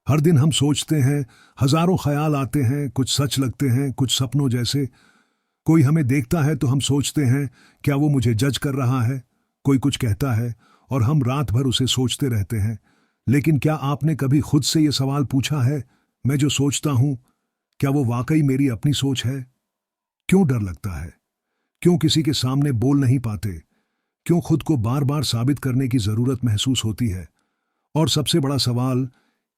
हर दिन हम सोचते हैं, हजारों ख्याल आते हैं, कुछ सच लगते हैं, कुछ सपनों जैसे। कोई हमें देखता है तो हम सोचते हैं, क्या वो मुझे जज कर रहा है। कोई कुछ कहता है और हम रात भर उसे सोचते रहते हैं। लेकिन क्या आपने कभी खुद से ये सवाल पूछा है, मैं जो सोचता हूं, क्या वो वाकई मेरी अपनी सोच है? क्यों डर लगता है? क्यों किसी के सामने बोल नहीं पाते? क्यों खुद को बार बार साबित करने की जरूरत महसूस होती है? और सबसे बड़ा सवाल,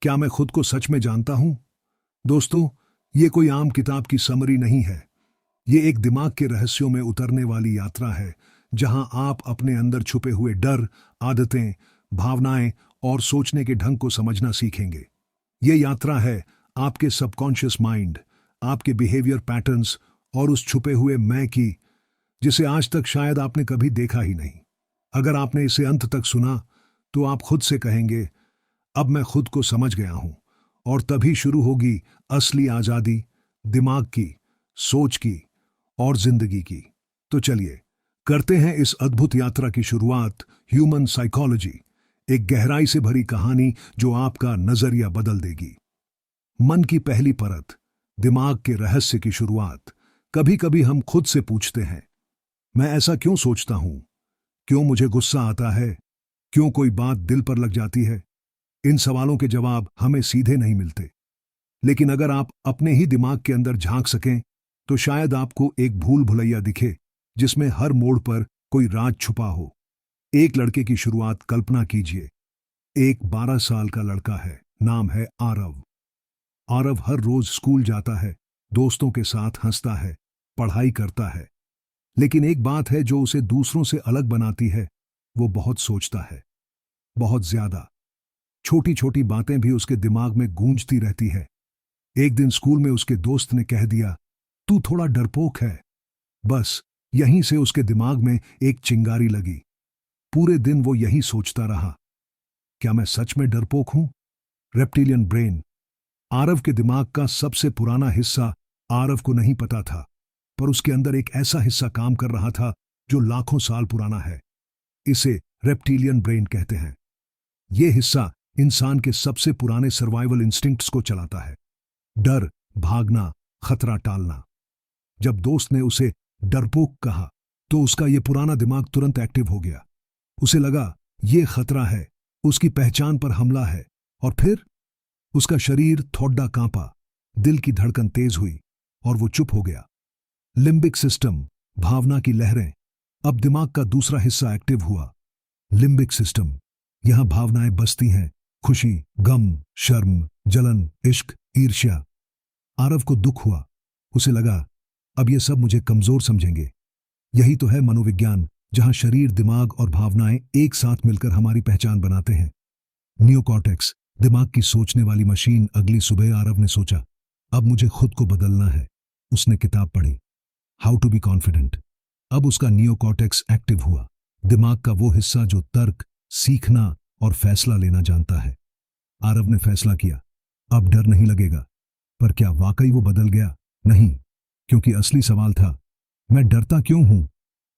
क्या मैं खुद को सच में जानता हूं? दोस्तों, ये कोई आम किताब की समरी नहीं है। ये एक दिमाग के रहस्यों में उतरने वाली यात्रा है, जहां आप अपने अंदर छुपे हुए डर, आदतें, भावनाएं और सोचने के ढंग को समझना सीखेंगे। ये यात्रा है आपके सबकॉन्शियस माइंड, आपके बिहेवियर पैटर्न्स और उस छुपे हुए मैं की, जिसे आज तक शायद आपने कभी देखा ही नहीं। अगर आपने इसे अंत तक सुना, तो आप खुद से कहेंगे, अब मैं खुद को समझ गया हूं। और तभी शुरू होगी असली आजादी, दिमाग की, सोच की और जिंदगी की। तो चलिए, करते हैं इस अद्भुत यात्रा की शुरुआत। ह्यूमन साइकोलॉजी, एक गहराई से भरी कहानी जो आपका नजरिया बदल देगी। मन की पहली परत, दिमाग के रहस्य की शुरुआत। कभी कभी हम खुद से पूछते हैं, मैं ऐसा क्यों सोचता हूं? क्यों मुझे गुस्सा आता है? क्यों कोई बात दिल पर लग जाती है? इन सवालों के जवाब हमें सीधे नहीं मिलते। लेकिन अगर आप अपने ही दिमाग के अंदर झांक सकें, तो शायद आपको एक भूल भुलैया दिखे, जिसमें हर मोड़ पर कोई राज छुपा हो। एक लड़के की शुरुआत कल्पना कीजिए। एक 12 साल का लड़का है, नाम है आरव। आरव हर रोज स्कूल जाता है, दोस्तों के साथ हंसता है, पढ़ाई करता है। लेकिन एक बात है जो उसे दूसरों से अलग बनाती है, वो बहुत सोचता है, बहुत ज्यादा। छोटी छोटी बातें भी उसके दिमाग में गूंजती रहती है। एक दिन स्कूल में उसके दोस्त ने कह दिया, तू थोड़ा डरपोक है। बस यहीं से उसके दिमाग में एक चिंगारी लगी। पूरे दिन वो यही सोचता रहा, क्या मैं सच में डरपोक हूं? रेप्टिलियन ब्रेन, आरव के दिमाग का सबसे पुराना हिस्सा, आरव को नहीं पता था, पर उसके अंदर एक ऐसा हिस्सा काम कर रहा था जो लाखों साल पुराना है। इसे रेप्टिलियन ब्रेन कहते हैं। यह हिस्सा इंसान के सबसे पुराने सर्वाइवल इंस्टिंक्ट्स को चलाता है। डर, भागना, खतरा टालना। जब दोस्त ने उसे डरपोक कहा, तो उसका यह पुराना दिमाग तुरंत एक्टिव हो गया। उसे लगा यह खतरा है, उसकी पहचान पर हमला है। और फिर उसका शरीर थोड़ा कांपा, दिल की धड़कन तेज हुई और वो चुप हो गया। लिम्बिक सिस्टम, भावना की लहरें। अब दिमाग का दूसरा हिस्सा एक्टिव हुआ। लिम्बिक सिस्टम, यहां भावनाएं बसती हैं, खुशी, गम, शर्म, जलन, इश्क, ईर्ष्या। आरव को दुख हुआ। उसे लगा, अब ये सब मुझे कमजोर समझेंगे। यही तो है मनोविज्ञान, जहां शरीर, दिमाग और भावनाएं एक साथ मिलकर हमारी पहचान बनाते हैं। नियोकॉर्टेक्स, दिमाग की सोचने वाली मशीन। अगली सुबह आरव ने सोचा, अब मुझे खुद को बदलना है। उसने किताब पढ़ी, हाउ टू बी कॉन्फिडेंट। अब उसका नियोकॉर्टेक्स एक्टिव हुआ, दिमाग का वो हिस्सा जो तर्क, सीखना और फैसला लेना जानता है। आरव ने फैसला किया, अब डर नहीं लगेगा। पर क्या वाकई वो बदल गया? नहीं, क्योंकि असली सवाल था, मैं डरता क्यों हूं?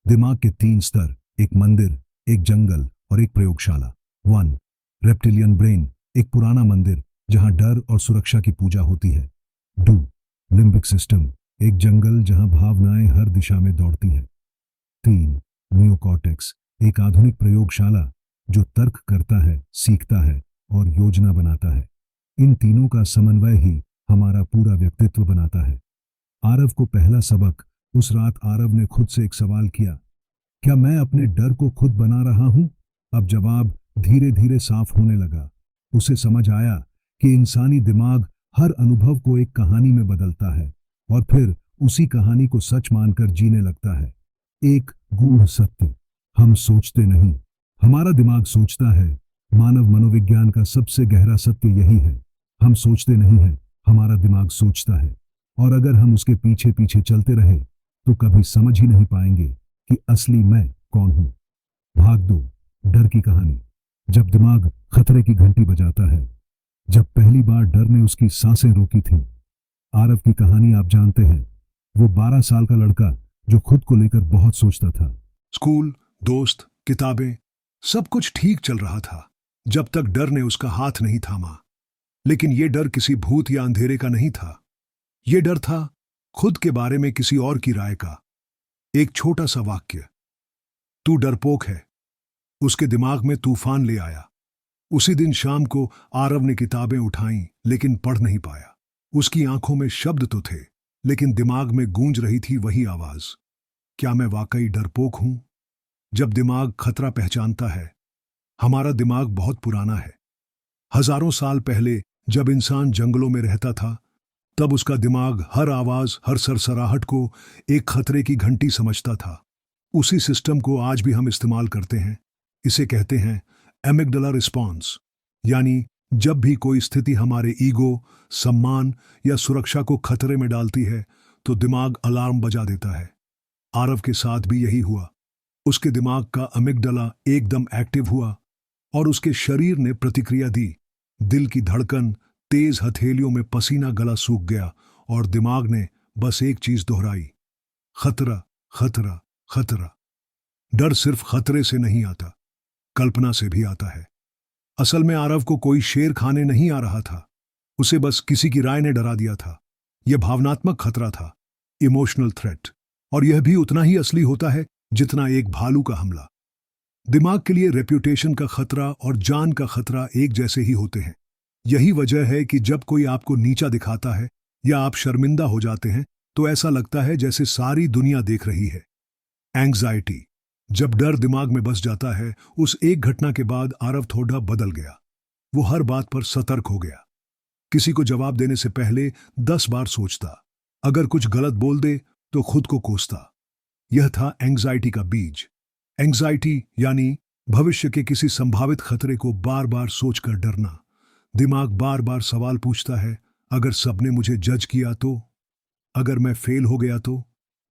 दिमाग के 3 स्तर, एक मंदिर, एक जंगल और एक प्रयोगशाला। 1. रेप्टिलियन ब्रेन, एक पुराना मंदिर जहां डर और सुरक्षा की पूजा होती है। 2. लिम्बिक सिस्टम, एक जंगल जहां भावनाएं हर दिशा में दौड़ती हैं। 3. नियोकॉर्टेक्स, एक आधुनिक प्रयोगशाला जो तर्क करता है, सीखता है और योजना बनाता है। इन तीनों का समन्वय ही हमारा पूरा व्यक्तित्व बनाता है। आरव को पहला सबक। उस रात आरव ने खुद से एक सवाल किया, क्या मैं अपने डर को खुद बना रहा हूं? अब जवाब धीरे धीरे साफ होने लगा। उसे समझ आया कि इंसानी दिमाग हर अनुभव को एक कहानी में बदलता है और फिर उसी कहानी को सच मानकर जीने लगता है। एक गूढ़ सत्य, हम सोचते नहीं, हमारा दिमाग सोचता है। मानव मनोविज्ञान का सबसे गहरा सत्य यही है, हम सोचते नहीं हैं, हमारा दिमाग सोचता है। और अगर हम उसके पीछे पीछे चलते रहे, तो कभी समझ ही नहीं पाएंगे कि असली मैं कौन हूं। भाग 2, डर की कहानी। जब दिमाग खतरे की घंटी बजाता है, जब पहली बार डर ने उसकी सांसें रोकी थी। आरव की कहानी आप जानते हैं, वो 12 साल का लड़का जो खुद को लेकर बहुत सोचता था। स्कूल, दोस्त, किताबें, सब कुछ ठीक चल रहा था, जब तक डर ने उसका हाथ नहीं थामा। लेकिन ये डर किसी भूत या अंधेरे का नहीं था। ये डर था खुद के बारे में किसी और की राय का। एक छोटा सा वाक्य, तू डरपोक है, उसके दिमाग में तूफान ले आया। उसी दिन शाम को आरव ने किताबें उठाईं, लेकिन पढ़ नहीं पाया। उसकी आंखों में शब्द तो थे, लेकिन दिमाग में गूंज रही थी वही आवाज, क्या मैं वाकई डरपोक हूं? जब दिमाग खतरा पहचानता है, हमारा दिमाग बहुत पुराना है। हजारों साल पहले जब इंसान जंगलों में रहता था, तब उसका दिमाग हर आवाज, हर सरसराहट को एक खतरे की घंटी समझता था। उसी सिस्टम को आज भी हम इस्तेमाल करते हैं। इसे कहते हैं एमिगडाला रिस्पॉन्स, यानी जब भी कोई स्थिति हमारे ईगो, सम्मान या सुरक्षा को खतरे में डालती है, तो दिमाग अलार्म बजा देता है। आरव के साथ भी यही हुआ। उसके दिमाग का अमिगडाला एकदम एक्टिव हुआ और उसके शरीर ने प्रतिक्रिया दी। दिल की धड़कन, तेज हथेलियों में पसीना, गला सूख गया और दिमाग ने बस एक चीज दोहराई, खतरा, खतरा, खतरा। डर सिर्फ खतरे से नहीं आता, कल्पना से भी आता है। असल में आरव को कोई शेर खाने नहीं आ रहा था, उसे बस किसी की राय ने डरा दिया था। यह भावनात्मक खतरा था, इमोशनल थ्रेट, और यह भी उतना ही असली होता है जितना एक भालू का हमला। दिमाग के लिए रेप्यूटेशन का खतरा और जान का खतरा एक जैसे ही होते हैं। यही वजह है कि जब कोई आपको नीचा दिखाता है या आप शर्मिंदा हो जाते हैं, तो ऐसा लगता है जैसे सारी दुनिया देख रही है। एंग्जाइटी, जब डर दिमाग में बस जाता है, उस एक घटना के बाद आरव थोड़ा बदल गया। वो हर बात पर सतर्क हो गया। किसी को जवाब देने से पहले 10 बार सोचता, अगर कुछ गलत बोल दे तो खुद को कोसता। यह था एंग्जाइटी का बीज। एंग्जाइटी यानी भविष्य के किसी संभावित खतरे को बार बार सोचकर डरना। दिमाग बार बार सवाल पूछता है, अगर सबने मुझे जज किया तो, अगर मैं फेल हो गया तो,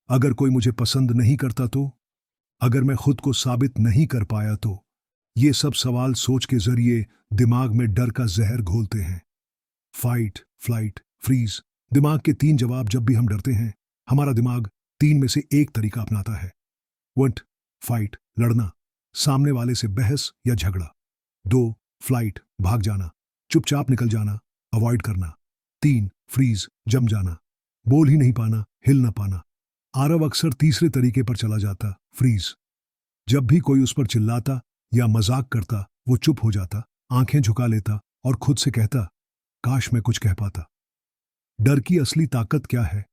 अगर कोई मुझे पसंद नहीं करता तो, अगर मैं खुद को साबित नहीं कर पाया तो। ये सब सवाल सोच के जरिए दिमाग में डर का जहर घोलते हैं। फाइट, फ्लाइट, फ्रीज, दिमाग के 3 जवाब। जब भी हम डरते हैं, हमारा दिमाग 3 में से एक तरीका अपनाता है। 1, फाइट, लड़ना, सामने वाले से बहस या झगड़ा। 2, फ्लाइट, भाग जाना, चुपचाप निकल जाना, अवॉइड करना। 3, फ्रीज, जम जाना, बोल ही नहीं पाना, हिल ना पाना। आरव अक्सर तीसरे तरीके पर चला जाता, फ्रीज। जब भी कोई उस पर चिल्लाता या मजाक करता, वो चुप हो जाता, आंखें झुका लेता और खुद से कहता, काश मैं कुछ कह पाता। डर की असली ताकत क्या है?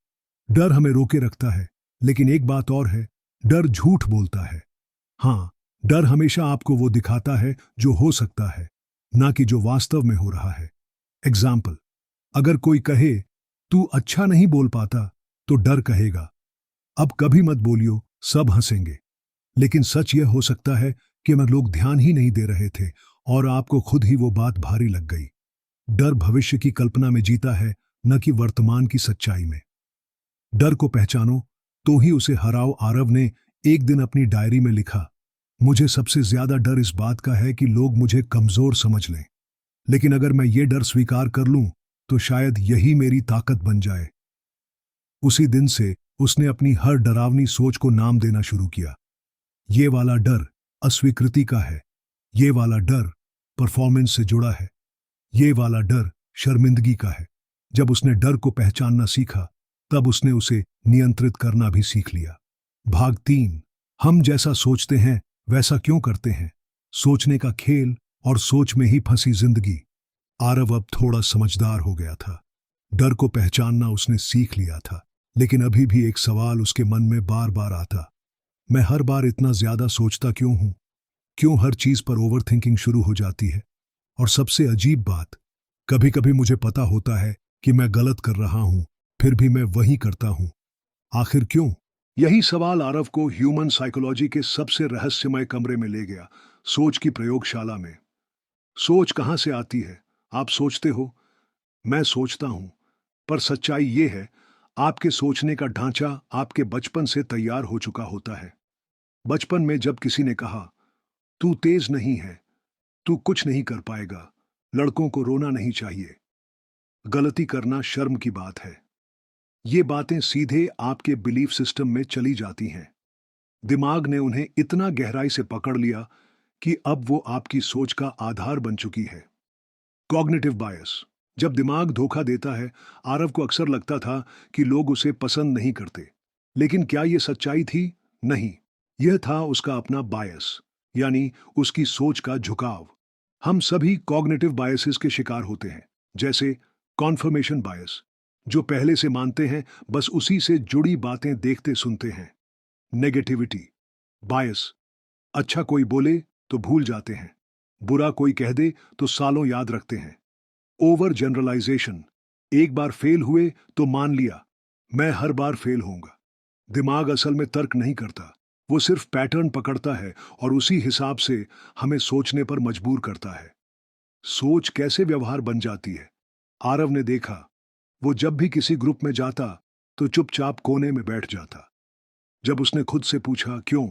डर हमें रोके रखता है, लेकिन एक बात और है, डर झूठ बोलता है। हां, डर हमेशा आपको वो दिखाता है जो हो सकता है, ना कि जो वास्तव में हो रहा है। एग्जाम्पल, अगर कोई कहे तू अच्छा नहीं बोल पाता, तो डर कहेगा अब कभी मत बोलियो, सब हंसेंगे। लेकिन सच यह हो सकता है कि मैं लोग ध्यान ही नहीं दे रहे थे और आपको खुद ही वो बात भारी लग गई। डर भविष्य की कल्पना में जीता है, न कि वर्तमान की सच्चाई में। डर को पहचानो तो ही उसे हराओ। आरव ने एक दिन अपनी डायरी में लिखा, मुझे सबसे ज्यादा डर इस बात का है कि लोग मुझे कमजोर समझ लें, लेकिन अगर मैं ये डर स्वीकार कर लूं तो शायद यही मेरी ताकत बन जाए। उसी दिन से उसने अपनी हर डरावनी सोच को नाम देना शुरू किया। ये वाला डर अस्वीकृति का है, ये वाला डर परफॉर्मेंस से जुड़ा है, ये वाला डर शर्मिंदगी का है। जब उसने डर को पहचानना सीखा, तब उसने उसे नियंत्रित करना भी सीख लिया। भाग 3, हम जैसा सोचते हैं वैसा क्यों करते हैं? सोचने का खेल और सोच में ही फंसी जिंदगी। आरव अब थोड़ा समझदार हो गया था। डर को पहचानना उसने सीख लिया था, लेकिन अभी भी एक सवाल उसके मन में बार बार आता, मैं हर बार इतना ज्यादा सोचता क्यों हूं? क्यों हर चीज पर ओवरथिंकिंग शुरू हो जाती है? और सबसे अजीब बात, कभी कभी मुझे पता होता है कि मैं गलत कर रहा हूं, फिर भी मैं वही करता हूं। आखिर क्यों? यही सवाल आरव को ह्यूमन साइकोलॉजी के सबसे रहस्यमय कमरे में ले गया, सोच की प्रयोगशाला में। सोच कहां से आती है? आप सोचते हो, मैं सोचता हूं, पर सच्चाई ये है, आपके सोचने का ढांचा आपके बचपन से तैयार हो चुका होता है। बचपन में जब किसी ने कहा, तू तेज नहीं है, तू कुछ नहीं कर पाएगा, लड़कों को रोना नहीं चाहिए, गलती करना शर्म की बात है, ये बातें सीधे आपके बिलीफ सिस्टम में चली जाती हैं। दिमाग ने उन्हें इतना गहराई से पकड़ लिया कि अब वो आपकी सोच का आधार बन चुकी है। कॉग्निटिव बायस, जब दिमाग धोखा देता है, आरव को अक्सर लगता था कि लोग उसे पसंद नहीं करते। लेकिन क्या ये सच्चाई थी? नहीं। यह था उसका अपना बायस, यानी उसकी सोच का झुकाव। हम सभी कॉग्निटिव बायसेस के शिकार होते हैं, जैसे कॉन्फर्मेशन बायस, जो पहले से मानते हैं, बस उसी से जुड़ी बातें देखते सुनते हैं। नेगेटिविटी बायस, अच्छा कोई बोले तो भूल जाते हैं, बुरा कोई कह दे तो सालों याद रखते हैं। ओवर जनरलाइजेशन, एक बार फेल हुए तो मान लिया, मैं हर बार फेल होऊंगा। दिमाग असल में तर्क नहीं करता, वो सिर्फ पैटर्न पकड़ता है और उसी हिसाब से हमें सोचने पर मजबूर करता है। सोच कैसे व्यवहार बन जाती है? आरव ने देखा, वो जब भी किसी ग्रुप में जाता तो चुपचाप कोने में बैठ जाता। जब उसने खुद से पूछा क्यों,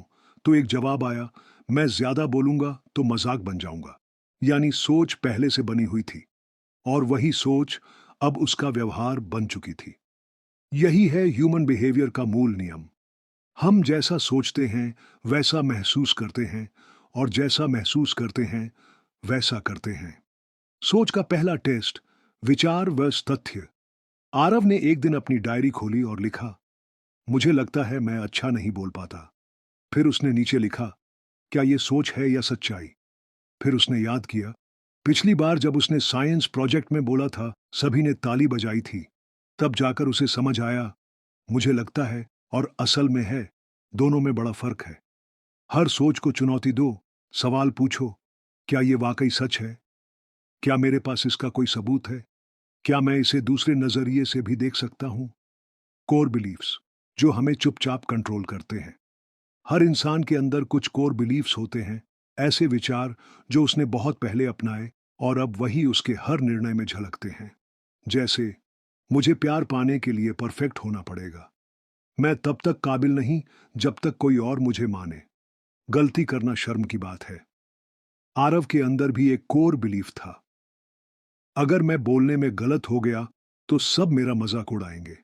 तो एक जवाब आया, मैं ज्यादा बोलूंगा तो मजाक बन जाऊंगा। यानी सोच पहले से बनी हुई थी, और वही सोच अब उसका व्यवहार बन चुकी थी। यही है ह्यूमन बिहेवियर का मूल नियम। हम जैसा सोचते हैं वैसा महसूस करते हैं, और जैसा महसूस करते हैं वैसा करते हैं। सोच का पहला टेस्ट, विचार वर्स तथ्य। आरव ने एक दिन अपनी डायरी खोली और लिखा, मुझे लगता है मैं अच्छा नहीं बोल पाता। फिर उसने नीचे लिखा, क्या यह सोच है या सच्चाई? फिर उसने याद किया, पिछली बार जब उसने साइंस प्रोजेक्ट में बोला था, सभी ने ताली बजाई थी। तब जाकर उसे समझ आया, मुझे लगता है और असल में है, दोनों में बड़ा फर्क है। हर सोच को चुनौती दो, सवाल पूछो, क्या ये वाकई सच है? क्या मेरे पास इसका कोई सबूत है? क्या मैं इसे दूसरे नजरिए से भी देख सकता हूं? कोर बिलीफ्स, जो हमें चुपचाप कंट्रोल करते हैं। हर इंसान के अंदर कुछ कोर बिलीफ्स होते हैं, ऐसे विचार जो उसने बहुत पहले अपनाए और अब वही उसके हर निर्णय में झलकते हैं। जैसे, मुझे प्यार पाने के लिए परफेक्ट होना पड़ेगा, मैं तब तक काबिल नहीं जब तक कोई और मुझे माने, गलती करना शर्म की बात है। आरव के अंदर भी एक कोर बिलीफ था, अगर मैं बोलने में गलत हो गया तो सब मेरा मजाक उड़ाएंगे।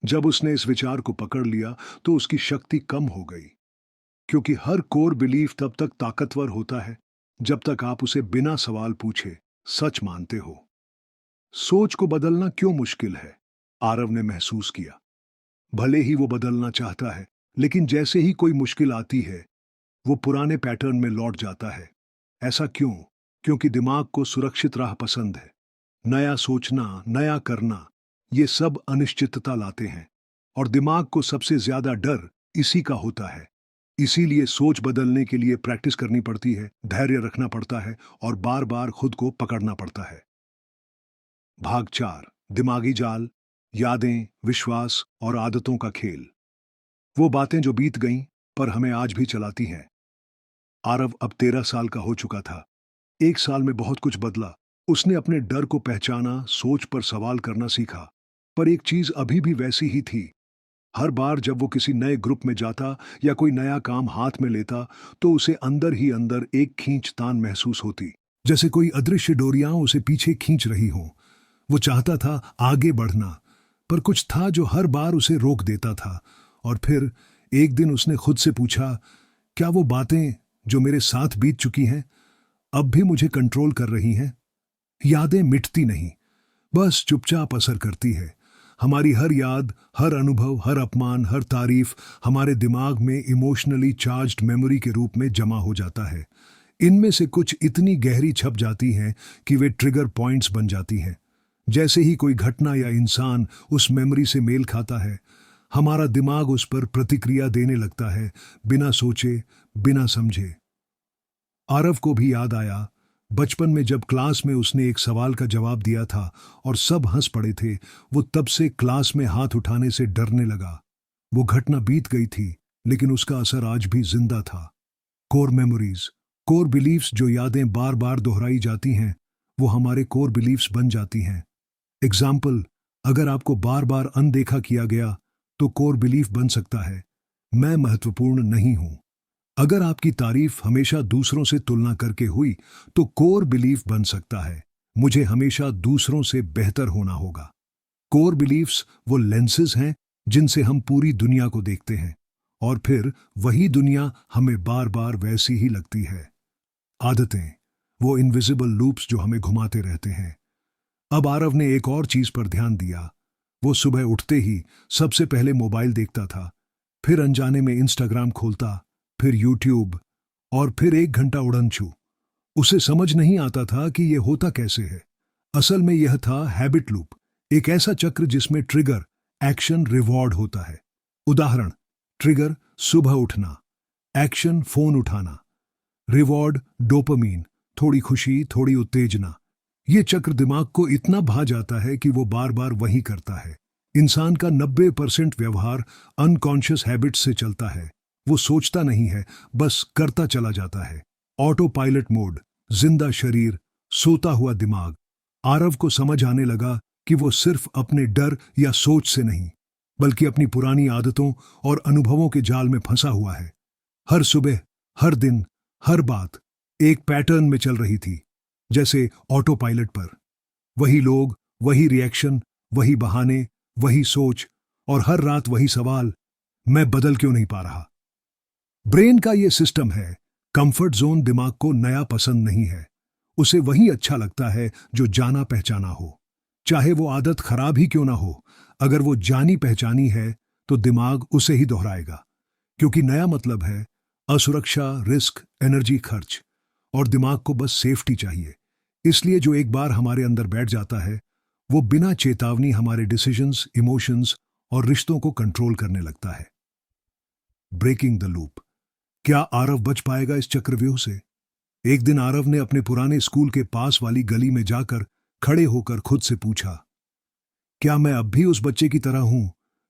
जब उसने इस विचार को पकड़ लिया तो उसकी शक्ति कम हो गई, क्योंकि हर कोर बिलीफ तब तक ताकतवर होता है जब तक आप उसे बिना सवाल पूछे सच मानते हो। सोच को बदलना क्यों मुश्किल है? आरव ने महसूस किया, भले ही वो बदलना चाहता है, लेकिन जैसे ही कोई मुश्किल आती है वो पुराने पैटर्न में लौट जाता है। ऐसा क्यों? क्योंकि दिमाग को सुरक्षित राह पसंद है। नया सोचना, नया करना, ये सब अनिश्चितता लाते हैं, और दिमाग को सबसे ज्यादा डर इसी का होता है। इसीलिए सोच बदलने के लिए प्रैक्टिस करनी पड़ती है, धैर्य रखना पड़ता है और बार बार खुद को पकड़ना पड़ता है। भाग 4, दिमागी जाल, यादें, विश्वास और आदतों का खेल। वो बातें जो बीत गईं पर हमें आज भी चलाती हैं। आरव अब 13 साल का हो चुका था। एक साल में बहुत कुछ बदला। उसने अपने डर को पहचाना, सोच पर सवाल करना सीखा। पर एक चीज अभी भी वैसी ही थी। हर बार जब वो किसी नए ग्रुप में जाता या कोई नया काम हाथ में लेता, तो उसे अंदर ही अंदर एक खींचतान महसूस होती, जैसे कोई अदृश्य डोरियां उसे पीछे खींच रही हों। वो चाहता था आगे बढ़ना, पर कुछ था जो हर बार उसे रोक देता था। और फिर एक दिन उसने खुद से पूछा, क्या वो बातें जो मेरे साथ बीत चुकी हैं अब भी मुझे कंट्रोल कर रही हैं? यादें मिटती नहीं, बस चुपचाप असर करती है। हमारी हर याद, हर अनुभव, हर अपमान, हर तारीफ हमारे दिमाग में इमोशनली चार्ज्ड मेमोरी के रूप में जमा हो जाता है। इनमें से कुछ इतनी गहरी छप जाती हैं कि वे ट्रिगर पॉइंट्स बन जाती हैं। जैसे ही कोई घटना या इंसान उस मेमोरी से मेल खाता है, हमारा दिमाग उस पर प्रतिक्रिया देने लगता है, बिना सोचे, बिना समझे। आरव को भी याद आया, बचपन में जब क्लास में उसने एक सवाल का जवाब दिया था और सब हंस पड़े थे, वो तब से क्लास में हाथ उठाने से डरने लगा। वो घटना बीत गई थी, लेकिन उसका असर आज भी जिंदा था। कोर मेमोरीज, कोर बिलीफ्स, जो यादें बार बार दोहराई जाती हैं, वो हमारे कोर बिलीफ्स बन जाती हैं। एग्जाम्पल, अगर आपको बार बार अनदेखा किया गया तो कोर बिलीफ बन सकता है, मैं महत्वपूर्ण नहीं हूं। अगर आपकी तारीफ हमेशा दूसरों से तुलना करके हुई तो कोर बिलीफ बन सकता है, मुझे हमेशा दूसरों से बेहतर होना होगा। कोर बिलीफ्स वो लेंसेज हैं जिनसे हम पूरी दुनिया को देखते हैं, और फिर वही दुनिया हमें बार बार वैसी ही लगती है। आदतें, वो इनविजिबल लूप्स जो हमें घुमाते रहते हैं। अब आरव ने एक और चीज पर ध्यान दिया। वो सुबह उठते ही सबसे पहले मोबाइल देखता था, फिर अनजाने में इंस्टाग्राम खोलता, फिर यूट्यूब, और फिर 1 घंटा उड़नछू। उसे समझ नहीं आता था कि यह होता कैसे है। असल में यह था हैबिट लूप, एक ऐसा चक्र जिसमें ट्रिगर, एक्शन, रिवॉर्ड होता है। उदाहरण: ट्रिगर सुबह उठना, एक्शन फोन उठाना, रिवॉर्ड डोपामीन, थोड़ी खुशी, थोड़ी उत्तेजना। ये चक्र दिमाग को इतना भा जाता है कि वो बार बार वही करता है। इंसान का 90% व्यवहार अनकॉन्शियस हैबिट्स से चलता है। वो सोचता नहीं है, बस करता चला जाता है। ऑटो पायलट मोड, जिंदा शरीर, सोता हुआ दिमाग। आरव को समझ आने लगा कि वो सिर्फ अपने डर या सोच से नहीं, बल्कि अपनी पुरानी आदतों और अनुभवों के जाल में फंसा हुआ है। हर सुबह, हर दिन, हर बात एक पैटर्न में चल रही थी, जैसे ऑटो पायलट पर। वही लोग, वही रिएक्शन, वही बहाने, वही सोच, और हर रात वही सवाल: मैं बदल क्यों नहीं पा रहा? ब्रेन का ये सिस्टम है। कंफर्ट जोन दिमाग को नया पसंद नहीं है। उसे वही अच्छा लगता है जो जाना पहचाना हो, चाहे वो आदत खराब ही क्यों ना हो। अगर वो जानी पहचानी है तो दिमाग उसे ही दोहराएगा, क्योंकि नया मतलब है असुरक्षा, रिस्क, एनर्जी खर्च, और दिमाग को बस सेफ्टी चाहिए। इसलिए जो एक बार हमारे अंदर बैठ जाता है, वो बिना चेतावनी हमारे डिसीजंस, इमोशंस और रिश्तों को कंट्रोल करने लगता है। Breaking the loop. क्या आरव बच पाएगा इस चक्रव्यूह से? एक दिन आरव ने अपने पुराने स्कूल के पास वाली गली में जाकर खड़े होकर खुद से पूछा, क्या मैं अब भी उस बच्चे की तरह हूं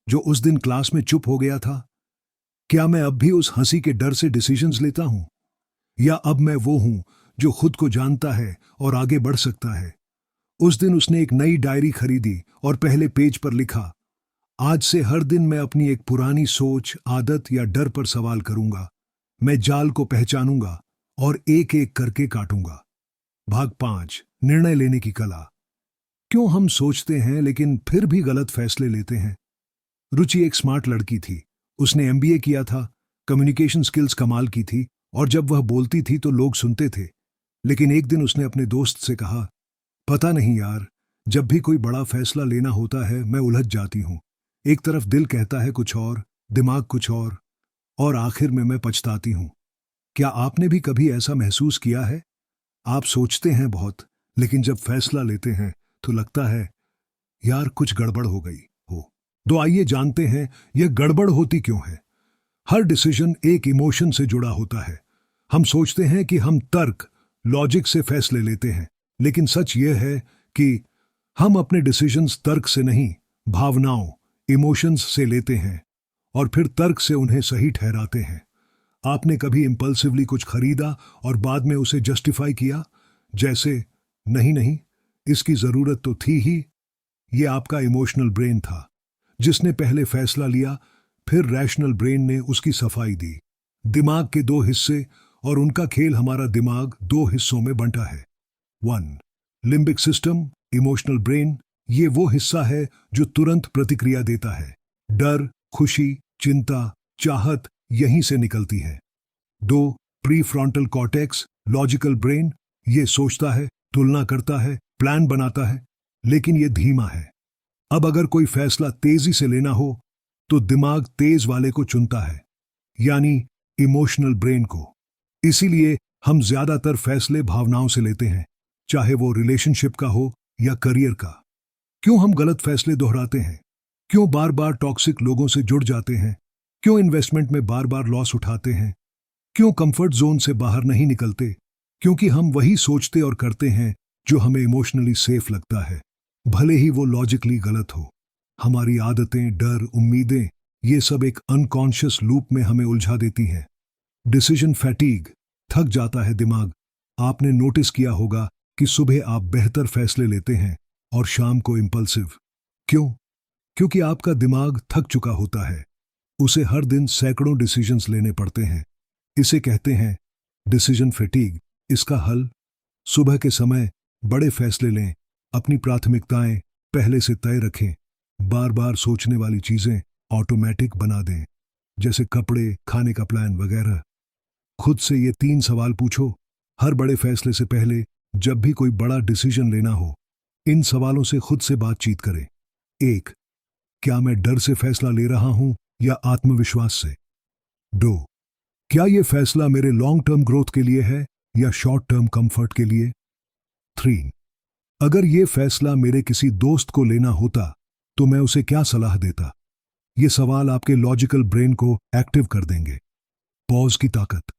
जो उस दिन क्लास में चुप हो गया था? क्या मैं अब भी उस हंसी के डर से डिसीजंस लेता हूं? या अब मैं वो हूं जो खुद को जानता है और आगे बढ़ सकता है? उस दिन उसने एक नई डायरी खरीदी और पहले पेज पर लिखा, आज से हर दिन मैं अपनी एक पुरानी सोच, आदत या डर पर सवाल करूंगा। मैं जाल को पहचानूंगा और एक एक करके काटूंगा। भाग 5, निर्णय लेने की कला। क्यों हम सोचते हैं लेकिन फिर भी गलत फैसले लेते हैं? रुचि एक स्मार्ट लड़की थी। उसने एमबीए किया था, कम्युनिकेशन स्किल्स कमाल की थी, और जब वह बोलती थी तो लोग सुनते थे। लेकिन एक दिन उसने अपने दोस्त से कहा, पता नहीं यार, जब भी कोई बड़ा फैसला लेना होता है मैं उलझ जाती हूं। एक तरफ दिल कहता है कुछ और, दिमाग कुछ और आखिर में मैं पछताती हूं। क्या आपने भी कभी ऐसा महसूस किया है? आप सोचते हैं बहुत, लेकिन जब फैसला लेते हैं तो लगता है यार कुछ गड़बड़ हो गई हो। तो आइए जानते हैं यह गड़बड़ होती क्यों है। हर डिसीजन एक इमोशन से जुड़ा होता है। हम सोचते हैं कि हम तर्क, लॉजिक से फैसले लेते हैं, लेकिन सच यह है कि हम अपने डिसीजंस तर्क से नहीं, भावनाओं, इमोशंस से लेते हैं, और फिर तर्क से उन्हें सही ठहराते हैं। आपने कभी इंपल्सिवली कुछ खरीदा और बाद में उसे जस्टिफाई किया, जैसे नहीं नहीं, इसकी जरूरत तो थी ही? ये आपका इमोशनल ब्रेन था जिसने पहले फैसला लिया, फिर रैशनल ब्रेन ने उसकी सफाई दी। दिमाग के 2 हिस्से, और उनका खेल हमारा दिमाग 2 हिस्सों में बंटा है। 1. Limbic system, emotional brain. ये वो हिस्सा है जो तुरंत प्रतिक्रिया देता है। डर, खुशी, चिंता, चाहत यहीं से निकलती है। 2. Pre frontal cortex, logical brain. ये सोचता है, तुलना करता है, प्लान बनाता है, लेकिन ये धीमा है। अब अगर कोई फैसला तेजी से लेना हो तो दिमाग तेज वाले को चुनता है, यानी इमोशनल ब्रेन को। इसीलिए हम ज्यादातर फैसले भावनाओं से लेते हैं, चाहे वो रिलेशनशिप का हो या करियर का। क्यों हम गलत फैसले दोहराते हैं? क्यों बार बार टॉक्सिक लोगों से जुड़ जाते हैं? क्यों इन्वेस्टमेंट में बार बार लॉस उठाते हैं? क्यों कंफर्ट जोन से बाहर नहीं निकलते? क्योंकि हम वही सोचते और करते हैं जो हमें इमोशनली सेफ लगता है, भले ही वो लॉजिकली गलत हो। हमारी आदतें, डर, उम्मीदें, ये सब एक अनकॉन्शियस लूप में हमें उलझा देती हैं। डिसीजन फैटीग, थक जाता है दिमाग। आपने नोटिस किया होगा कि सुबह आप बेहतर फैसले लेते हैं और शाम को इंपल्सिव। क्यों? क्योंकि आपका दिमाग थक चुका होता है। उसे हर दिन सैकड़ों डिसीजंस लेने पड़ते हैं। इसे कहते हैं डिसीजन फैटीग। इसका हल, सुबह के समय बड़े फैसले लें, अपनी प्राथमिकताएं पहले से तय रखें, बार बार सोचने वाली चीजें ऑटोमेटिक बना दें, जैसे कपड़े, खाने का प्लान वगैरह। खुद से ये 3 सवाल पूछो हर बड़े फैसले से पहले, जब भी कोई बड़ा डिसीजन लेना हो। इन सवालों से खुद से बातचीत करें। 1. क्या मैं डर से फैसला ले रहा हूं या आत्मविश्वास से? 2. क्या यह फैसला मेरे लॉन्ग टर्म ग्रोथ के लिए है या शॉर्ट टर्म कंफर्ट के लिए? 3. अगर यह फैसला मेरे किसी दोस्त को लेना होता तो मैं उसे क्या सलाह देता? ये सवाल आपके लॉजिकल ब्रेन को एक्टिव कर देंगे। पॉज की ताकत।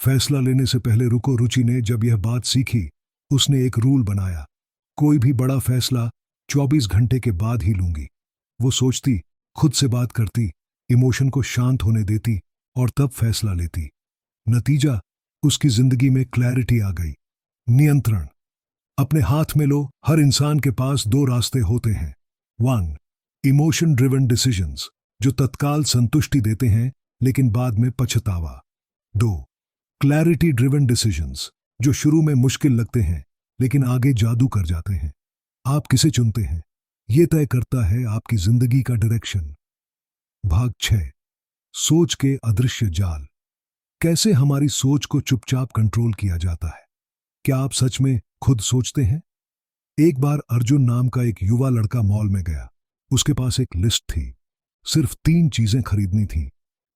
फैसला लेने से पहले रुको। रुचि ने जब यह बात सीखी, उसने एक रूल बनाया, कोई भी बड़ा फैसला 24 घंटे के बाद ही लूंगी। वो सोचती, खुद से बात करती, इमोशन को शांत होने देती और तब फैसला लेती। नतीजा, उसकी जिंदगी में क्लैरिटी आ गई। नियंत्रण अपने हाथ में लो। हर इंसान के पास 2 रास्ते होते हैं। 1. इमोशन ड्रिवन डिसीजंस, जो तत्काल संतुष्टि देते हैं लेकिन बाद में पछतावा। 2. क्लैरिटी ड्रिवन डिसीजंस, जो शुरू में मुश्किल लगते हैं लेकिन आगे जादू कर जाते हैं। आप किसे चुनते हैं, यह तय करता है आपकी जिंदगी का डायरेक्शन। भाग 6. सोच के अदृश्य जाल। कैसे हमारी सोच को चुपचाप कंट्रोल किया जाता है? क्या आप सच में खुद सोचते हैं? एक बार अर्जुन नाम का एक युवा लड़का मॉल में गया। उसके पास एक लिस्ट थी, सिर्फ 3 चीजें खरीदनी थी।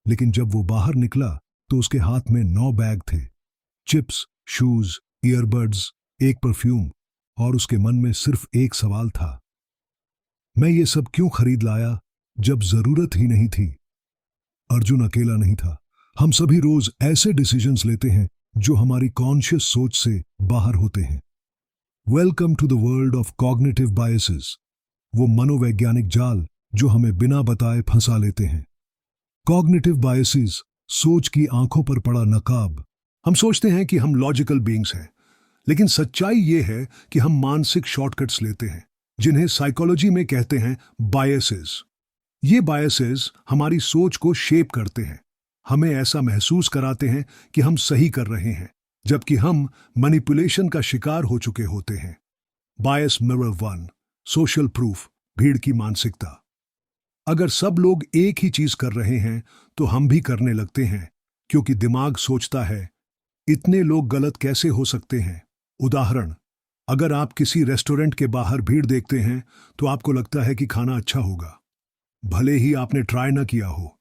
लेकिन जब वो बाहर निकला तो उसके हाथ में 9 बैग थे। चिप्स, शूज, ईयरबड्स, एक परफ्यूम, और उसके मन में सिर्फ एक सवाल था, मैं ये सब क्यों खरीद लाया जब जरूरत ही नहीं थी? अर्जुन अकेला नहीं था। हम सभी रोज ऐसे डिसीजंस लेते हैं जो हमारी कॉन्शियस सोच से बाहर होते हैं। Welcome to the world of cognitive biases, वो मनोवैज्ञानिक जाल जो हमें बिना बताए फंसा लेते हैं। कॉग्निटिव बायसेस, सोच की आंखों पर पड़ा नकाब। हम सोचते हैं कि हम लॉजिकल बीइंग्स हैं, लेकिन सच्चाई ये है कि हम मानसिक शॉर्टकट्स लेते हैं, जिन्हें साइकोलॉजी में कहते हैं बायसेस। ये बायसेस हमारी सोच को शेप करते हैं, हमें ऐसा महसूस कराते हैं कि हम सही कर रहे हैं, जबकि हम मैनिपुलेशन का शिकार हो चुके होते हैं। बायस मिरर 1, सोशल प्रूफ, भीड़ की मानसिकता। अगर सब लोग एक ही चीज कर रहे हैं तो हम भी करने लगते हैं, क्योंकि दिमाग सोचता है, इतने लोग गलत कैसे हो सकते हैं? उदाहरण, अगर आप किसी रेस्टोरेंट के बाहर भीड़ देखते हैं तो आपको लगता है कि खाना अच्छा होगा, भले ही आपने ट्राई ना किया हो।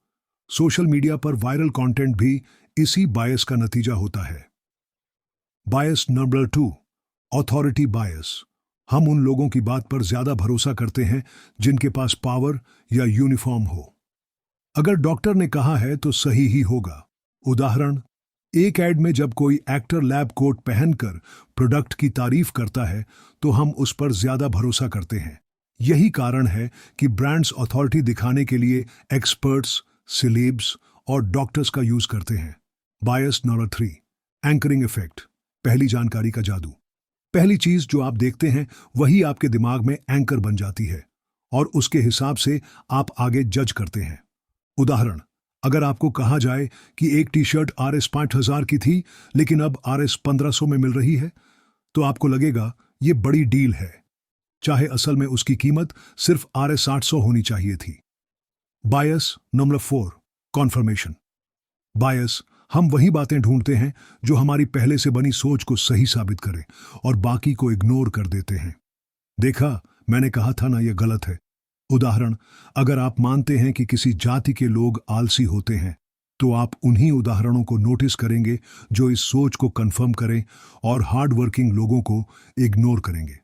सोशल मीडिया पर वायरल कंटेंट भी इसी बायस का नतीजा होता है। बायस नंबर 2, अथॉरिटी बायस। हम उन लोगों की बात पर ज्यादा भरोसा करते हैं जिनके पास पावर या यूनिफॉर्म हो। अगर डॉक्टर ने कहा है तो सही ही होगा। उदाहरण, एक ऐड में जब कोई एक्टर लैब कोट पहनकर प्रोडक्ट की तारीफ करता है तो हम उस पर ज्यादा भरोसा करते हैं। यही कारण है कि ब्रांड्स अथॉरिटी दिखाने के लिए एक्सपर्ट्स, सेलेब्स और डॉक्टर्स का यूज करते हैं। बायस नंबर 3, एंकरिंग इफेक्ट, पहली जानकारी का जादू। पहली चीज जो आप देखते हैं वही आपके दिमाग में एंकर बन जाती है और उसके हिसाब से आप आगे जज करते हैं। उदाहरण, अगर आपको कहा जाए कि एक टी शर्ट RS 5000 की थी लेकिन अब RS 1500 में मिल रही है, तो आपको लगेगा ये बड़ी डील है, चाहे असल में उसकी कीमत सिर्फ RS 800 होनी चाहिए थी। बायस नंबर 4, कॉन्फर्मेशन बायस। हम वही बातें ढूंढते हैं जो हमारी पहले से बनी सोच को सही साबित करें और बाकी को इग्नोर कर देते हैं। देखा, मैंने कहा था ना, यह गलत है। उदाहरण, अगर आप मानते हैं कि किसी जाति के लोग आलसी होते हैं तो आप उन्हीं उदाहरणों को नोटिस करेंगे जो इस सोच को कंफर्म करें और हार्ड वर्किंग लोगों को इग्नोर करेंगे।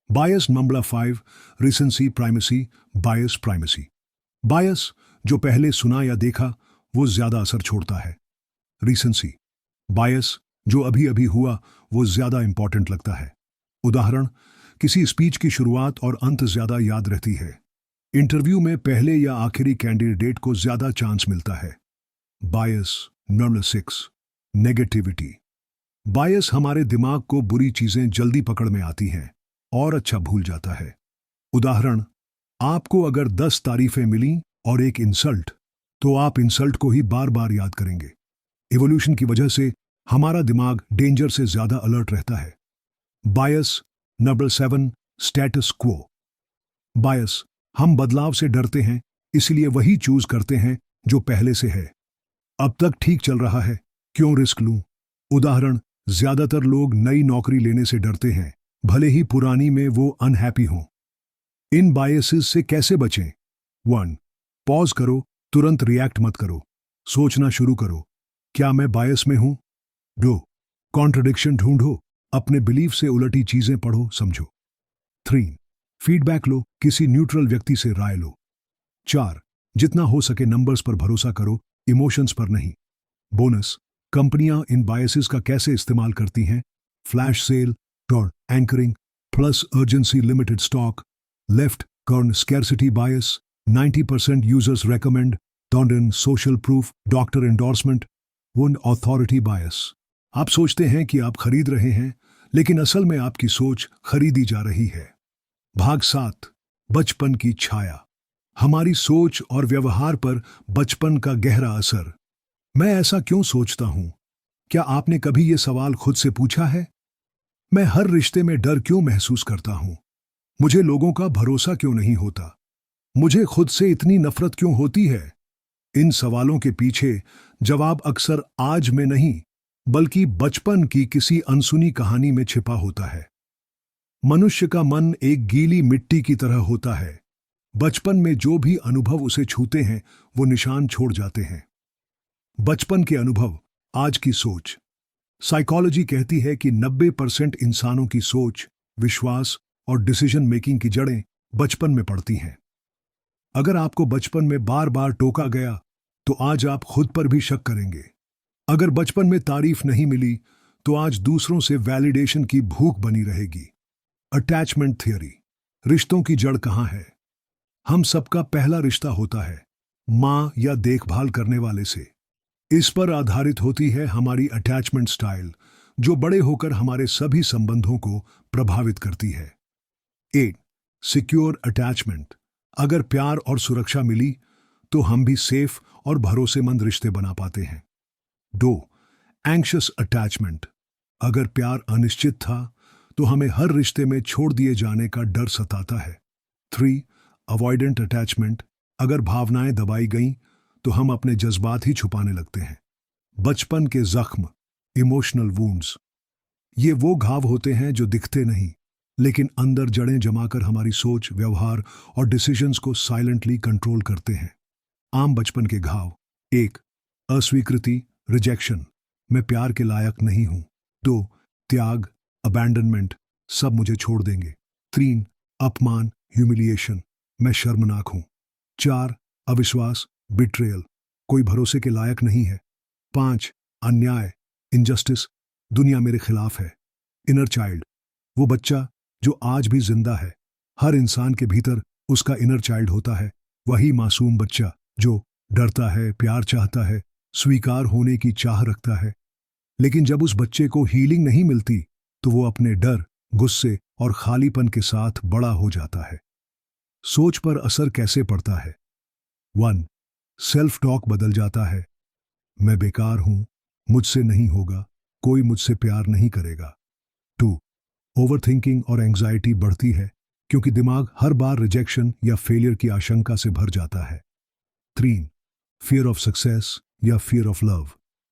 बायस नंबर 5, रिसेंसी प्राइमेसी बायस प्राइमेसी। बायस, जो पहले सुना या देखा वो ज्यादा असर छोड़ता है। रिसेंसी बायस, जो अभी अभी हुआ वो ज्यादा इंपॉर्टेंट लगता है। उदाहरण, किसी स्पीच की शुरुआत और अंत ज्यादा याद रहती है। इंटरव्यू में पहले या आखिरी कैंडिडेट को ज्यादा चांस मिलता है। बायस नंबर 6, नेगेटिविटी बायस। हमारे दिमाग को बुरी चीजें जल्दी पकड़ में आती हैं और अच्छा भूल जाता है। उदाहरण, आपको अगर 10 तारीफें मिली और एक इंसल्ट, तो आप इंसल्ट को ही बार बार याद करेंगे। इवोल्यूशन की वजह से हमारा दिमाग डेंजर से ज्यादा अलर्ट रहता है। बायस नंबर 7, स्टेटस क्वो बायस। हम बदलाव से डरते हैं, इसलिए वही चूज करते हैं जो पहले से है। अब तक ठीक चल रहा है, क्यों रिस्क लूं? उदाहरण, ज्यादातर लोग नई नौकरी लेने से डरते हैं, भले ही पुरानी में वो अनहैप्पी हों। इन बायसेस से कैसे बचें? 1. पॉज करो, तुरंत रिएक्ट मत करो। सोचना शुरू करो, क्या मैं बायस में हूं? 2. कॉन्ट्रडिक्शन ढूंढो, अपने बिलीफ से उलटी चीजें पढ़ो, समझो। 3. फीडबैक लो, किसी न्यूट्रल व्यक्ति से राय लो। 4. जितना हो सके नंबर्स पर भरोसा करो, इमोशंस पर नहीं। बोनस, कंपनियां इन बायसेस का कैसे इस्तेमाल करती हैं? फ्लैश सेल, टॉर anchoring, plus urgency limited stock, left कर्न स्कैरसिटी बायस, 90% यूजर्स रेकमेंड, टॉन्डन social proof, doctor endorsement, one authority bias. आप सोचते हैं कि आप खरीद रहे हैं, लेकिन असल में आपकी सोच खरीदी जा रही है। भाग 7, बचपन की छाया। हमारी सोच और व्यवहार पर बचपन का गहरा असर। मैं ऐसा क्यों सोचता हूं? क्या आपने कभी यह सवाल खुद से पूछा है? मैं हर रिश्ते में डर क्यों महसूस करता हूं? मुझे लोगों का भरोसा क्यों नहीं होता? मुझे खुद से इतनी नफरत क्यों होती है? इन सवालों के पीछे जवाब अक्सर आज में नहीं, बल्कि बचपन की किसी अनसुनी कहानी में छिपा होता है। मनुष्य का मन एक गीली मिट्टी की तरह होता है। बचपन में जो भी अनुभव उसे छूते हैं, वो निशान छोड़ जाते हैं। बचपन के अनुभव, आज की सोच। साइकोलॉजी कहती है कि 90% इंसानों की सोच, विश्वास और डिसीजन मेकिंग की जड़ें बचपन में पड़ती हैं। अगर आपको बचपन में बार बार टोका गया, तो आज आप खुद पर भी शक करेंगे। अगर बचपन में तारीफ नहीं मिली, तो आज दूसरों से वैलिडेशन की भूख बनी रहेगी। अटैचमेंट थियरी, रिश्तों की जड़ कहां है? हम सबका पहला रिश्ता होता है मां या देखभाल करने वाले से। इस पर आधारित होती है हमारी अटैचमेंट स्टाइल, जो बड़े होकर हमारे सभी संबंधों को प्रभावित करती है। 8. Secure attachment. अगर प्यार और सुरक्षा मिली, तो हम भी सेफ और भरोसेमंद रिश्ते बना पाते हैं। 2. Anxious attachment. अगर प्यार अनिश्चित था, तो हमें हर रिश्ते में छोड़ दिए जाने का डर सताता है। 3. Avoidant attachment. अगर भावनाएं दबाई गईं, तो हम अपने जज्बात ही छुपाने लगते हैं। बचपन के जख्म, इमोशनल वुंड्स। ये वो घाव होते हैं जो दिखते नहीं, लेकिन अंदर जड़ें जमाकर हमारी सोच, व्यवहार और डिसीजंस को साइलेंटली कंट्रोल करते हैं। आम बचपन के घाव। 1. अस्वीकृति, रिजेक्शन। मैं प्यार के लायक नहीं हूं। 2. त्याग, अबैंडनमेंट। सब मुझे छोड़ देंगे। 3. अपमान, ह्यूमिलिएशन। मैं शर्मनाक हूं। 4. अविश्वास, बिट्रेयल। कोई भरोसे के लायक नहीं है। 5. अन्याय, इनजस्टिस। दुनिया मेरे खिलाफ है। इनर चाइल्ड, वो बच्चा जो आज भी जिंदा है। हर इंसान के भीतर उसका इनर चाइल्ड होता है, वही मासूम बच्चा जो डरता है, प्यार चाहता है, स्वीकार होने की चाह रखता है। लेकिन जब उस बच्चे को हीलिंग नहीं मिलती, तो वो अपने डर, गुस्से और खालीपन के साथ बड़ा हो जाता है। सोच पर असर कैसे पड़ता है? 1. सेल्फ टॉक बदल जाता है। मैं बेकार हूं, मुझसे नहीं होगा, कोई मुझसे प्यार नहीं करेगा। 2. ओवरथिंकिंग और एंग्जाइटी बढ़ती है, क्योंकि दिमाग हर बार रिजेक्शन या फेलियर की आशंका से भर जाता है। 3. फियर ऑफ सक्सेस या फियर ऑफ लव,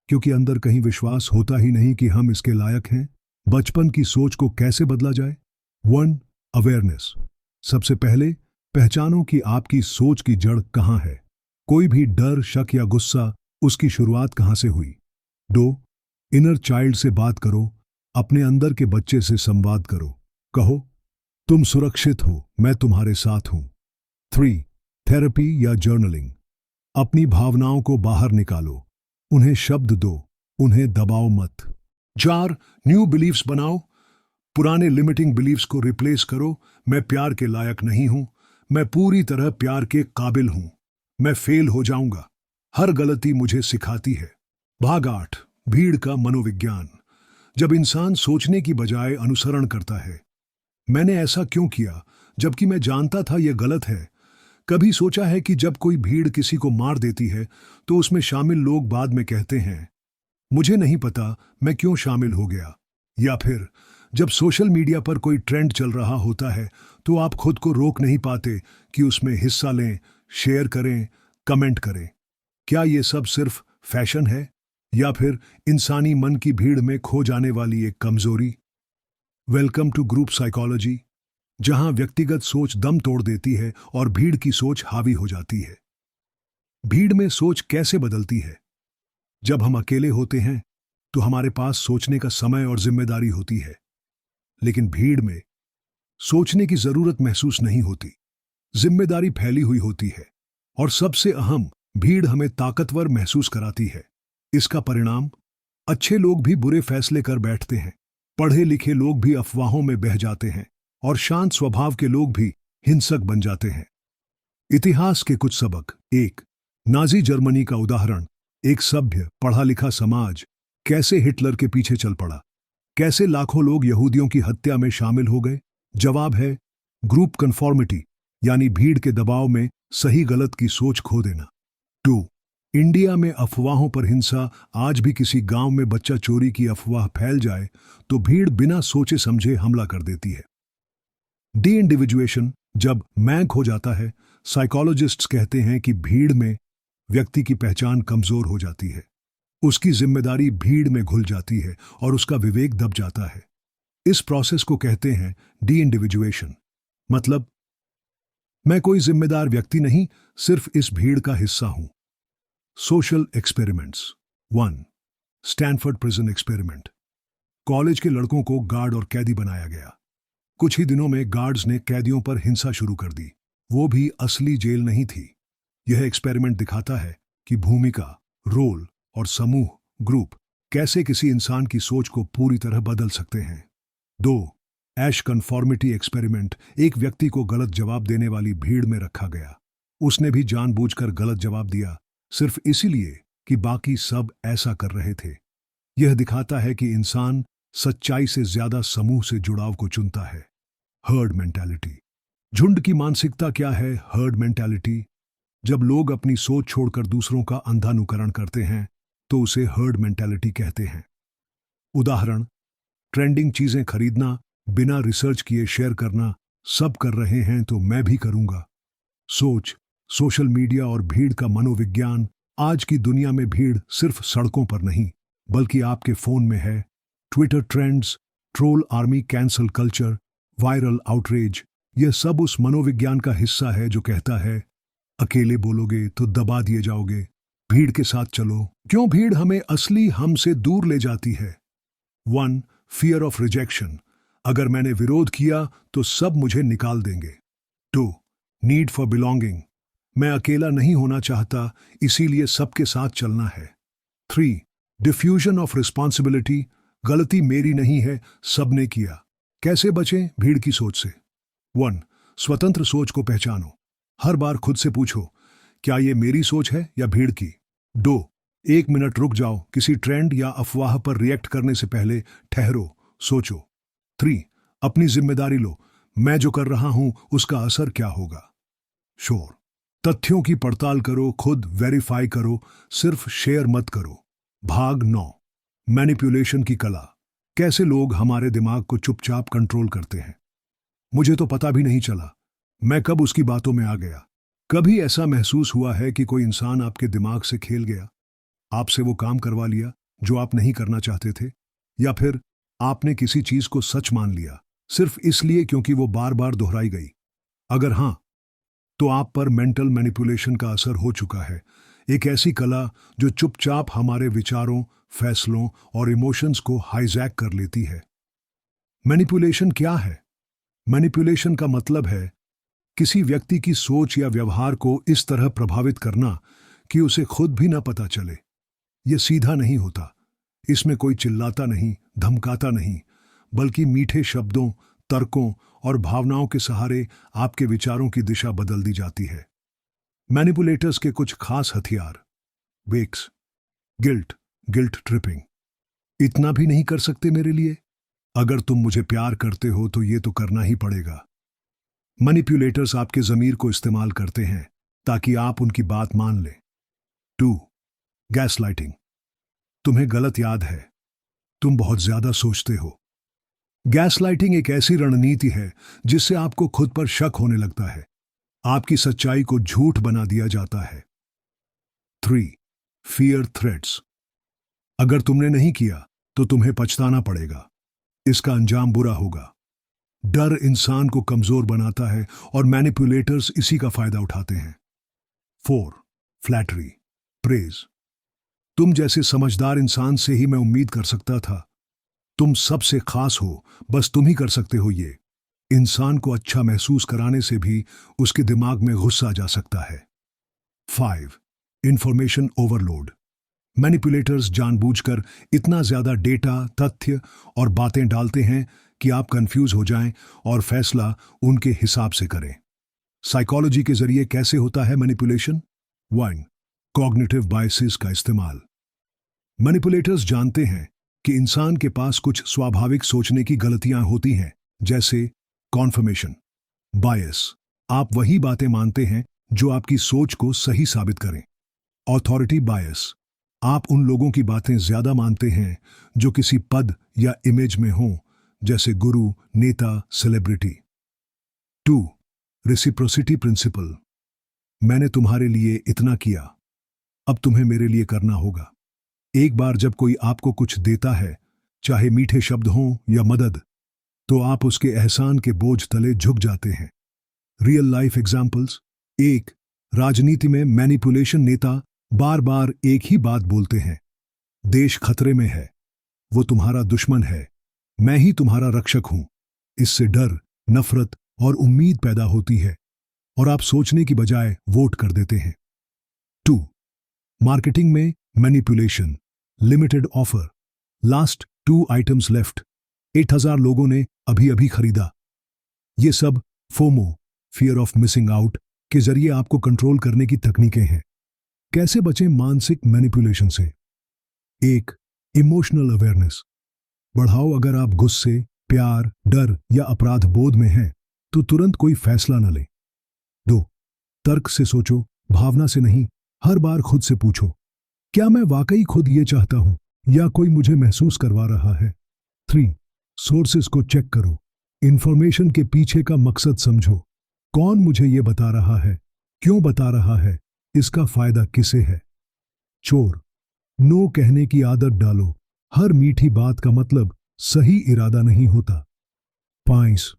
क्योंकि अंदर कहीं विश्वास होता ही नहीं कि हम इसके लायक हैं। बचपन की सोच को कैसे बदला जाए? 1. अवेयरनेस। सबसे पहले पहचानो कि आपकी सोच की जड़ कहां है। कोई भी डर, शक या गुस्सा, उसकी शुरुआत कहां से हुई? 2. इनर चाइल्ड से बात करो, अपने अंदर के बच्चे से संवाद करो। कहो, तुम सुरक्षित हो, मैं तुम्हारे साथ हूं। 3. थेरेपी या जर्नलिंग। अपनी भावनाओं को बाहर निकालो, उन्हें शब्द दो, उन्हें दबाओ मत। 4. न्यू बिलीफ्स बनाओ, पुराने लिमिटिंग बिलीफ्स को रिप्लेस करो। मैं प्यार के लायक नहीं हूं, मैं पूरी तरह प्यार के काबिल हूं, मैं फेल हो जाऊंगा, हर गलती मुझे सिखाती है। भाग 8, भीड़ का मनोविज्ञान। जब इंसान सोचने की बजाय अनुसरण करता है, मैंने ऐसा क्यों किया जबकि मैं जानता था यह गलत है। कभी सोचा है कि जब कोई भीड़ किसी को मार देती है, तो उसमें शामिल लोग बाद में कहते हैं, मुझे नहीं पता मैं क्यों शामिल हो गया। या फिर जब सोशल मीडिया पर कोई ट्रेंड चल रहा होता है, तो आप खुद को रोक नहीं पाते कि उसमें हिस्सा लें, शेयर करें, कमेंट करें। क्या ये सब सिर्फ फैशन है, या फिर इंसानी मन की भीड़ में खो जाने वाली एक कमजोरी? वेलकम टू ग्रुप साइकोलॉजी, जहां व्यक्तिगत सोच दम तोड़ देती है और भीड़ की सोच हावी हो जाती है। भीड़ में सोच कैसे बदलती है? जब हम अकेले होते हैं तो हमारे पास सोचने का समय और जिम्मेदारी होती है, लेकिन भीड़ में सोचने की जरूरत महसूस नहीं होती। जिम्मेदारी फैली हुई होती है और सबसे अहम, भीड़ हमें ताकतवर महसूस कराती है। इसका परिणाम, अच्छे लोग भी बुरे फैसले कर बैठते हैं, पढ़े लिखे लोग भी अफवाहों में बह जाते हैं और शांत स्वभाव के लोग भी हिंसक बन जाते हैं। इतिहास के कुछ सबक। एक, नाजी जर्मनी का उदाहरण। एक सभ्य पढ़ा लिखा समाज कैसे हिटलर के पीछे चल पड़ा, कैसे लाखों लोग यहूदियों की हत्या में शामिल हो गए? जवाब है ग्रुप कन्फॉर्मिटी, यानी भीड़ के दबाव में सही गलत की सोच खो देना। 2, इंडिया में अफवाहों पर हिंसा। आज भी किसी गांव में बच्चा चोरी की अफवाह फैल जाए तो भीड़ बिना सोचे समझे हमला कर देती है। डी इंडिविजुएशन, जब मैं खो जाता है, साइकोलॉजिस्ट्स कहते हैं कि भीड़ में व्यक्ति की पहचान कमजोर हो जाती है, उसकी जिम्मेदारी भीड़ में घुल जाती है और उसका विवेक दब जाता है। इस प्रोसेस को कहते हैं डी इंडिविजुएशन। मतलब, मैं कोई जिम्मेदार व्यक्ति नहीं, सिर्फ इस भीड़ का हिस्सा हूं। Social experiments. 1, Stanford prison experiment. College के लड़कों को गार्ड और कैदी बनाया गया। कुछ ही दिनों में गार्ड्स ने कैदियों पर हिंसा शुरू कर दी। वो भी असली जेल नहीं थी। यह एक्सपेरिमेंट दिखाता है कि भूमिका, रोल और समूह, ग्रुप, कैसे किसी इंसान की सोच को पूरी तरह बदल सकते हैं। 2, ऐश कन्फॉर्मिटी एक्सपेरिमेंट। एक व्यक्ति को गलत जवाब देने वाली भीड़ में रखा गया। उसने भी जानबूझकर गलत जवाब दिया, सिर्फ इसीलिए कि बाकी सब ऐसा कर रहे थे। यह दिखाता है कि इंसान सच्चाई से ज्यादा समूह से जुड़ाव को चुनता है। Herd mentality. झुंड की मानसिकता क्या है? हर्ड मेंटालिटी, जब लोग अपनी सोच छोड़कर दूसरों का अंधानुकरण करते हैं तो उसे हर्ड मेंटालिटी कहते हैं। उदाहरण, ट्रेंडिंग चीजें खरीदना, बिना रिसर्च किए शेयर करना, सब कर रहे हैं तो मैं भी करूंगा। सोच, सोशल मीडिया और भीड़ का मनोविज्ञान। आज की दुनिया में भीड़ सिर्फ सड़कों पर नहीं, बल्कि आपके फोन में है। Twitter trends, troll army, cancel culture, viral outrage, यह सब उस मनोविज्ञान का हिस्सा है जो कहता है अकेले बोलोगे तो दबा दिए जाओगे, भीड़ के साथ चलो। क्यों भीड़ हमें असली हम से दूर ले जाती है? 1, फियर ऑफ रिजेक्शन। अगर मैंने विरोध किया तो सब मुझे निकाल देंगे। 2, नीड फॉर बिलोंगिंग। मैं अकेला नहीं होना चाहता, इसीलिए सबके साथ चलना है। 3, डिफ्यूजन ऑफ रिस्पॉन्सिबिलिटी। गलती मेरी नहीं है, सबने किया। कैसे बचें भीड़ की सोच से? 1, स्वतंत्र सोच को पहचानो। हर बार खुद से पूछो, क्या ये मेरी सोच है या भीड़ की? 2, 1 मिनट रुक जाओ, किसी ट्रेंड या अफवाह पर रिएक्ट करने से पहले ठहरो, सोचो। 3, अपनी जिम्मेदारी लो। मैं जो कर रहा हूं उसका असर क्या होगा? श्योर, तथ्यों की पड़ताल करो, खुद वेरीफाई करो, सिर्फ शेयर मत करो। भाग 9, मैनिपुलेशन की कला। कैसे लोग हमारे दिमाग को चुपचाप कंट्रोल करते हैं। मुझे तो पता भी नहीं चला, मैं कब उसकी बातों में आ गया। कभी ऐसा महसूस हुआ है कि कोई इंसान आपके दिमाग से खेल गया, आपसे वो काम करवा लिया जो आप नहीं करना चाहते थे, या फिर आपने किसी चीज को सच मान लिया सिर्फ इसलिए क्योंकि वो बार बार दोहराई गई? अगर हां, तो आप पर मेंटल मैनिपुलेशन का असर हो चुका है। एक ऐसी कला जो चुपचाप हमारे विचारों, फैसलों और इमोशंस को हाईजैक कर लेती है। मैनिपुलेशन क्या है? मैनिपुलेशन का मतलब है किसी व्यक्ति की सोच या व्यवहार को इस तरह प्रभावित करना कि उसे खुद भी ना पता चले। यह सीधा नहीं होता, इसमें कोई चिल्लाता नहीं, धमकाता नहीं, बल्कि मीठे शब्दों, तर्कों और भावनाओं के सहारे आपके विचारों की दिशा बदल दी जाती है। मैनिपुलेटर्स के कुछ खास हथियार। वेक्स, गिल्ट, गिल्ट ट्रिपिंग। इतना भी नहीं कर सकते मेरे लिए? अगर तुम मुझे प्यार करते हो तो ये तो करना ही पड़ेगा। मैनिपुलेटर्स आपके ज़मीर को इस्तेमाल करते हैं ताकि आप उनकी बात मान लें। 2, गैसलाइटिंग। तुम्हें गलत याद है, तुम बहुत ज्यादा सोचते हो। गैसलाइटिंग एक ऐसी रणनीति है जिससे आपको खुद पर शक होने लगता है, आपकी सच्चाई को झूठ बना दिया जाता है। 3, फियर थ्रेट्स। अगर तुमने नहीं किया तो तुम्हें पछताना पड़ेगा। इसका अंजाम बुरा होगा। डर इंसान को कमजोर बनाता है और मैनिपुलेटर्स इसी का फायदा उठाते हैं। 4. Flattery, praise. तुम जैसे समझदार इंसान से ही मैं उम्मीद कर सकता था। तुम सबसे खास हो, बस तुम ही कर सकते हो ये। इंसान को अच्छा महसूस कराने से भी उसके दिमाग में गुस्सा जा सकता है। 5. Information overload. मैनिपुलेटर्स जानबूझकर इतना ज्यादा डेटा, तथ्य और बातें डालते हैं कि आप कंफ्यूज हो जाएं और फैसला उनके हिसाब से करें। साइकोलॉजी के जरिए कैसे होता है मैनिपुलेशन? 1. कॉग्निटिव बायसेस का इस्तेमाल। मैनिपुलेटर्स जानते हैं कि इंसान के पास कुछ स्वाभाविक सोचने की गलतियां होती हैं, जैसे कॉन्फर्मेशन बायस, आप वही बातें मानते हैं जो आपकी सोच को सही साबित करें। ऑथोरिटी बायस, आप उन लोगों की बातें ज्यादा मानते हैं जो किसी पद या इमेज में हों, जैसे गुरु, नेता, सेलिब्रिटी। 2. रेसिप्रोसिटी प्रिंसिपल, मैंने तुम्हारे लिए इतना किया, अब तुम्हें मेरे लिए करना होगा। एक बार जब कोई आपको कुछ देता है, चाहे मीठे शब्द हों या मदद, तो आप उसके एहसान के बोझ तले झुक जाते हैं। Real life examples. 1. राजनीति में मैनिपुलेशन, नेता बार बार एक ही बात बोलते हैं, देश खतरे में है, वो तुम्हारा दुश्मन है, मैं ही तुम्हारा रक्षक हूं। इससे डर, नफरत और उम्मीद पैदा होती है और आप सोचने की बजाय वोट कर देते हैं। 2. मार्केटिंग में manipulation, limited offer, last 2 items left, 8000 लोगों ने अभी अभी खरीदा। ये सब FOMO, fear of missing out, के जरिए आपको कंट्रोल करने की तकनीकें हैं। कैसे बचें मानसिक मैनिपुलेशन से? 1. इमोशनल अवेयरनेस बढ़ाओ। अगर आप गुस्से, प्यार, डर या अपराध बोध में हैं, तो तुरंत कोई फैसला न लें। 2. तर्क से सोचो, भावना से नहीं। हर बार खुद से पूछो, क्या मैं वाकई खुद ये चाहता हूं या कोई मुझे महसूस करवा रहा है? 3. सोर्सेस को चेक करो, इंफॉर्मेशन के पीछे का मकसद समझो। कौन मुझे ये बता रहा है, क्यों बता रहा है, इसका फायदा किसे है? 4. नो कहने की आदत डालो, हर मीठी बात का मतलब सही इरादा नहीं होता। 5.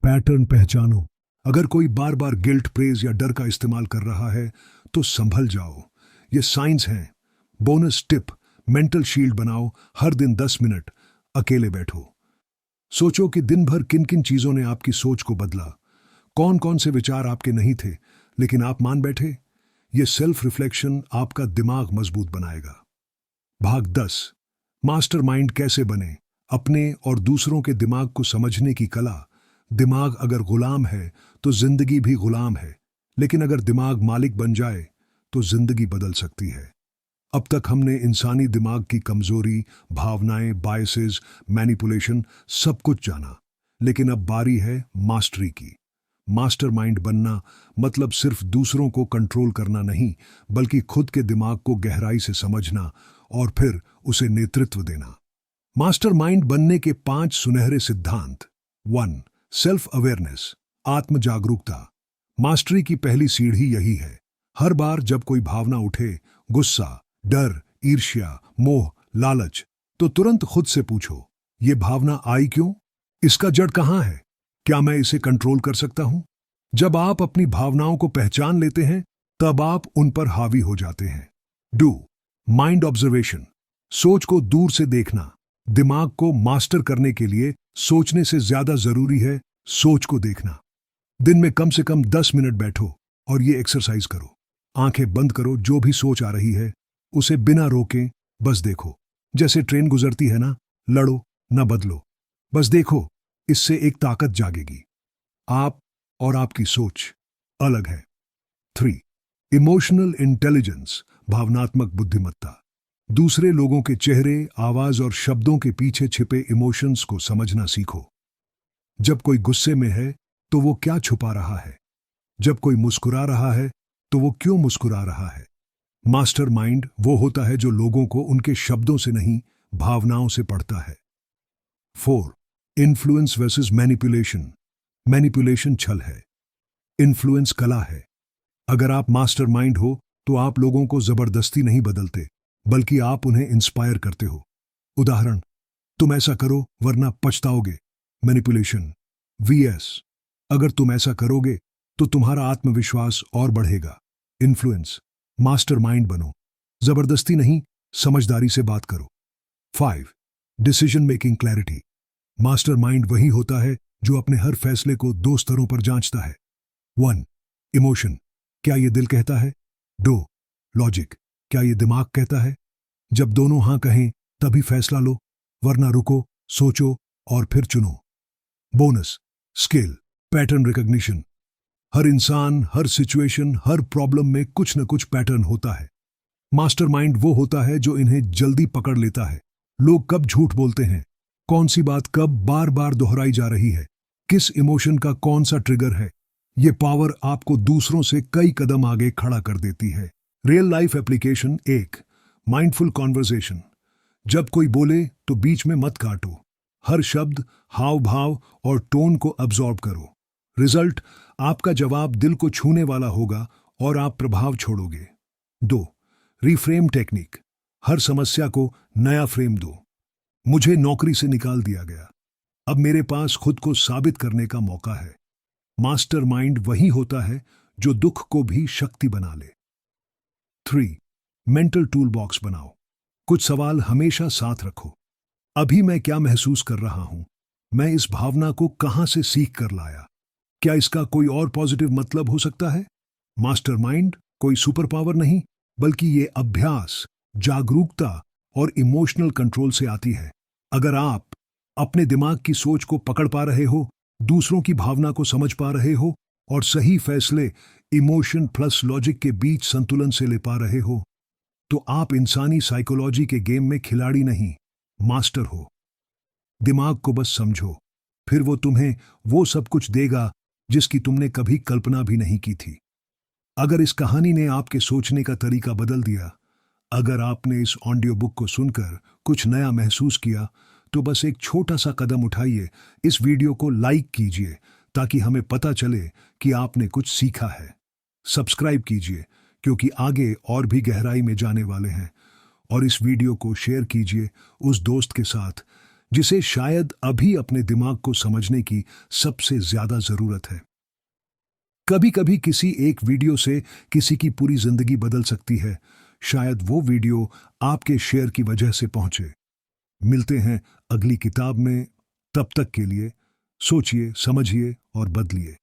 पैटर्न पहचानो, अगर कोई बार बार गिल्ट, प्रेज या डर का इस्तेमाल कर रहा है तो संभल जाओ, ये साइंस हैं। बोनस टिप, मेंटल शील्ड बनाओ। हर दिन 10 मिनट अकेले बैठो, सोचो कि दिन भर किन किन चीजों ने आपकी सोच को बदला, कौन कौन से विचार आपके नहीं थे लेकिन आप मान बैठे। ये सेल्फ रिफ्लेक्शन आपका दिमाग मजबूत बनाएगा। भाग 10, मास्टरमाइंड कैसे बने, अपने और दूसरों के दिमाग को समझने की कला। दिमाग अगर गुलाम है तो जिंदगी भी गुलाम है, लेकिन अगर दिमाग मालिक बन जाए तो जिंदगी बदल सकती है। अब तक हमने इंसानी दिमाग की कमजोरी, भावनाएं, बायसेस, मैनिपुलेशन सब कुछ जाना, लेकिन अब बारी है मास्टरी की। मास्टरमाइंड बनना मतलब सिर्फ दूसरों को कंट्रोल करना नहीं, बल्कि खुद के दिमाग को गहराई से समझना और फिर उसे नेतृत्व देना। मास्टरमाइंड बनने के 5 सुनहरे सिद्धांत। 1. सेल्फ अवेयरनेस, आत्म जागरूकता। मास्टरी की पहली सीढ़ी यही है। हर बार जब कोई भावना उठे, गुस्सा, डर, ईर्ष्या, मोह, लालच, तो तुरंत खुद से पूछो, ये भावना आई क्यों? इसका जड़ कहां है? क्या मैं इसे कंट्रोल कर सकता हूं? जब आप अपनी भावनाओं को पहचान लेते हैं, तब आप उन पर हावी हो जाते हैं। 2. माइंड ऑब्जर्वेशन, सोच को दूर से देखना। दिमाग को मास्टर करने के लिए सोचने से ज्यादा जरूरी है सोच को देखना। दिन में कम से कम 10 मिनट बैठो और ये एक्सरसाइज करो। आंखें बंद करो, जो भी सोच आ रही है उसे बिना रोके बस देखो। जैसे ट्रेन गुजरती है ना, लड़ो ना बदलो, बस देखो। इससे एक ताकत जागेगी। आप और आपकी सोच अलग है। 3. इमोशनल इंटेलिजेंस, भावनात्मक बुद्धिमत्ता। दूसरे लोगों के चेहरे, आवाज और शब्दों के पीछे छिपे इमोशंस को समझना सीखो। जब कोई गुस्से में है तो वो क्या छुपा रहा है? जब कोई मुस्कुरा रहा है तो वो क्यों मुस्कुरा रहा है? मास्टरमाइंड वो होता है जो लोगों को उनके शब्दों से नहीं, भावनाओं से पढ़ता है। 4. Influence versus manipulation. मैनिपुलेशन छल है, इन्फ्लुएंस कला है। अगर आप मास्टरमाइंड हो तो आप लोगों को जबरदस्ती नहीं बदलते, बल्कि आप उन्हें इंस्पायर करते हो। उदाहरण, तुम ऐसा करो वरना पछताओगे। मैनिपुलेशन। वीएस, अगर तुम ऐसा करोगे तो तुम्हारा आत्मविश्वास और बढ़ेगा। इन्फ्लुएंस, मास्टरमाइंड बनो, जबरदस्ती नहीं, समझदारी से बात करो। 5. Decision making clarity. मास्टरमाइंड वही होता है जो अपने हर फैसले को 2 स्तरों पर जांचता है। 1. इमोशन, क्या ये दिल कहता है? 2. लॉजिक, क्या ये दिमाग कहता है? जब दोनों हां कहें तभी फैसला लो, वरना रुको, सोचो और फिर चुनो। Bonus, skill, pattern recognition. हर इंसान, हर सिचुएशन, हर प्रॉब्लम में कुछ न कुछ पैटर्न होता है। मास्टरमाइंड वो होता है जो इन्हें जल्दी पकड़ लेता है। लोग कब झूठ बोलते हैं, कौन सी बात कब बार बार दोहराई जा रही है, किस इमोशन का कौन सा ट्रिगर है। ये पावर आपको दूसरों से कई कदम आगे खड़ा कर देती है। Real life application. 1. Mindful conversation. जब कोई बोले तो बीच में मत काटो। हर शब्द, हाव भाव और टोन को अब्जॉर्ब करो। रिजल्ट, आपका जवाब दिल को छूने वाला होगा और आप प्रभाव छोड़ोगे। 2. Reframe technique. हर समस्या को नया फ्रेम दो। मुझे नौकरी से निकाल दिया गया, अब मेरे पास खुद को साबित करने का मौका है। मास्टरमाइंड वही होता है जो दुख को भी शक्ति बना ले। 3. मेंटल टूल बॉक्स बनाओ। कुछ सवाल हमेशा साथ रखो। अभी मैं क्या महसूस कर रहा हूं? मैं इस भावना को कहां से सीख कर लाया? क्या इसका कोई और पॉजिटिव मतलब हो सकता है? मास्टरमाइंड कोई सुपर पावर नहीं, बल्कि ये अभ्यास, जागरूकता और इमोशनल कंट्रोल से आती है। अगर आप अपने दिमाग की सोच को पकड़ पा रहे हो, दूसरों की भावना को समझ पा रहे हो और सही फैसले इमोशन प्लस लॉजिक के बीच संतुलन से ले पा रहे हो, तो आप इंसानी साइकोलॉजी के गेम में खिलाड़ी नहीं, मास्टर हो। दिमाग को बस समझो, फिर वो तुम्हें वो सब कुछ देगा जिसकी तुमने कभी कल्पना भी नहीं की थी। अगर इस कहानी ने आपके सोचने का तरीका बदल दिया, अगर आपने इस ऑडियो बुक को सुनकर कुछ नया महसूस किया, तो बस एक छोटा सा कदम उठाइए, इस वीडियो को लाइक कीजिए ताकि हमें पता चले कि आपने कुछ सीखा है। सब्सक्राइब कीजिए क्योंकि आगे और भी गहराई में जाने वाले हैं, और इस वीडियो को शेयर कीजिए उस दोस्त के साथ जिसे शायद अभी अपने दिमाग को समझने की सबसे ज्यादा जरूरत है। कभी कभी किसी एक वीडियो से किसी की पूरी जिंदगी बदल सकती है। शायद वो वीडियो आपके शेयर की वजह से पहुंचे। मिलते हैं अगली किताब में, तब तक के लिए सोचिए, समझिए और बदलिए।